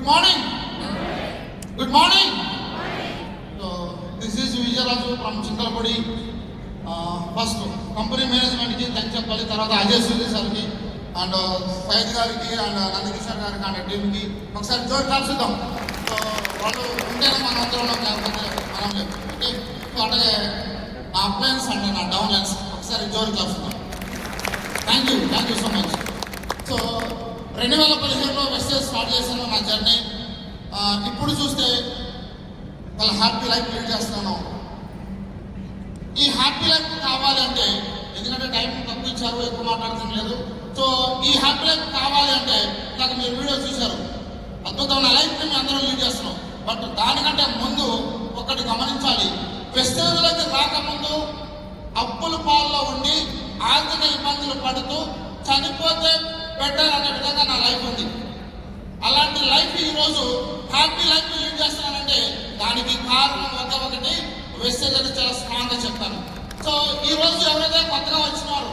Good morning. Good morning. So this is Vijayaraju from Chintalpudi. First company management ki thanks చెప్పాలి, తర్వాత అజయ్ సూరి సార్కి and Said గారికి and Nandakishore గారికి and టీమ్కి ఒకసారి జోరు కలుసుద్దాం. సో వాళ్ళు ఉంటేనే మన అందరం లేకపోతే మనం లేదు. ఓకే, సో అట్లాగే నా అప్లయన్స్ అండ్ నా డౌన్ లైన్స్ ఒకసారి జోరు కలుసుద్దాం. Thank you so much. So 2015లో వెస్టేజ్ స్టార్ట్ చేశాను నా జర్నీ. ఇప్పుడు చూస్తే చాలా హ్యాపీ లైఫ్ లీడ్ చేస్తున్నాను. ఈ హ్యాపీ లైఫ్ కావాలి అంటే, ఎందుకంటే టైం తక్కువ ఇచ్చారు, ఎక్కువ మాట్లాడటం లేదు. సో ఈ హ్యాపీ లైఫ్ కావాలి అంటే నాకు మీరు వీడియో చూశారు, అద్భుతమైన లైఫ్ మేము అందరం లీడ్ చేస్తున్నాం. బట్ దానికంటే ముందు ఒకటి గమనించాలి, వెస్టేజ్లోకి రాకముందు అప్పుల పాల్లో ఉండి ఆర్థిక ఇబ్బందులు పడుతూ చనిపోతే బెటర్ అనే విధంగా నా లైఫ్ ఉంది. అలాంటి లైఫ్ ఈరోజు హ్యాపీ లైఫ్ లీడ్ చేస్తున్నానంటే దానికి కారణం ఒకటి వెస్టేజ్ అని చాలా స్ట్రాంగ్గా చెప్తాను. సో ఈ రోజు ఎవరైతే కొత్తగా వచ్చినారో,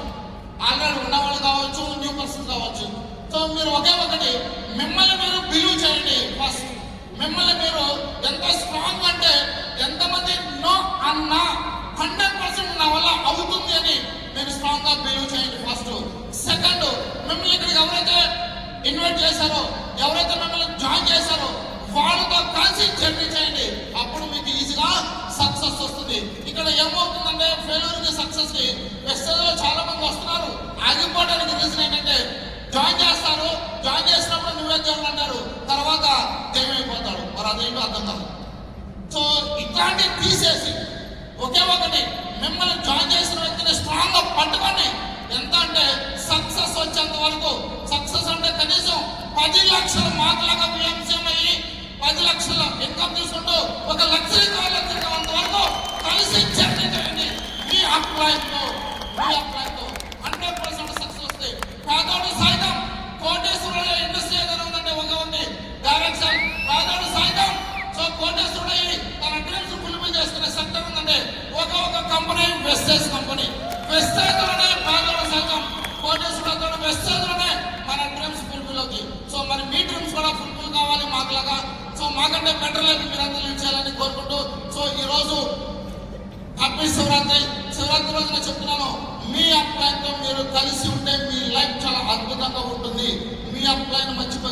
ఆల్రెడీ ఉన్నవాళ్ళు కావచ్చు, న్యూ పర్సన్ కావచ్చు, సో మీరు ఒకటి మిమ్మల్ని మీరు బిలీవ్ చేయండి. ఫస్ట్ మిమ్మల్ని మీరు ఎంత స్ట్రాంగ్ అంటే, ఎంతమంది నో అన్నా 100% నా వల్ల అవుతుంది అని మీరు స్ట్రాంగ్ గా బిలీవ్ చేయండి. ఫస్ట్. సెకండ్, మిమ్మల్ని ఇక్కడికి ఎవరైతే ఇన్వైట్ చేశారో, ఎవరైతే మిమ్మల్ని జాయిన్ చేశారో వాళ్ళతో కలిసి జర్నీ చేయండి. అప్పుడు మీకు ఈజీగా సక్సెస్ వస్తుంది. ఇక్కడ ఏమవుతుందంటే ఫెయిల్యూర్ కి సక్సెస్ కి వెస్టేజ్లో చాలా మంది వస్తున్నారు. ఆగిపోవడానికి రీజన్ ఏంటంటే జాయిన్ చేస్తారు, జాయిన్ చేసినప్పుడు నువ్వే దేవుడు అంటారు, తర్వాత దెయ్యమైపోతాడు. మరి అదేంటో అర్థం కాదు. సో ఇట్లాంటివి తీసేసి ఒకటి మిమ్మల్ని జాయిన్ చేసిన వ్యక్తిని స్ట్రాంగ్ గా పట్టుకొని, ఎంత అంటే సక్సెస్ వచ్చేంత వరకు, సక్సెస్ అంటే కనీసం 10 లక్షల మార్కులుగా విఎంసీఎం అయ్యి 10 లక్షల ఇన్కమ్ తీసుకుంటూ ఒక లగ్జరీ కార్లో తిరిగేంత వరకు కలిసి జర్నీ చేయండి. మీ అప్లైతో 100% సక్సెస్ వస్తాయి. పేదోడు సైతం కోటేశ్వరుడు ఇండస్ట్రీ ఏదైనా ఉందంటే ఉంది డైరెక్షన్, పేదోడు సైతం సో కోటేశ్వరుడు అయ్యి తన డ్రీమ్స్ ఫుల్ఫిల్ చేసుకునే సెక్టర్ ఉందంటే ఒక కంపెనీ వెస్టేజ్ కంపెనీ. వెస్టేజ్లోనే పేదోడు సైతం కోటేశ్వరుడు వెస్టేజ్లోనే మన డ్రీమ్స్ ఫుల్ఫిల్ అవుతాయి. సో మరి మీ డ్రీమ్స్ కూడా ఫుల్ఫిల్ కావాలి మాకులాగా. సో మాకంటే బెటర్ లైఫ్ మీరందరూ లీడ్ చేయాలని కోరుకుంటూ, సో ఈరోజు హ్యాపీ శివరాత్రి రోజున చెప్తున్నాను, మీ అప్లైన్తో మీరు కలిసి ఉంటే మీ లైఫ్ చాలా అద్భుతంగా ఉంటుంది. మీ అప్లైన్ మర్చిపోయి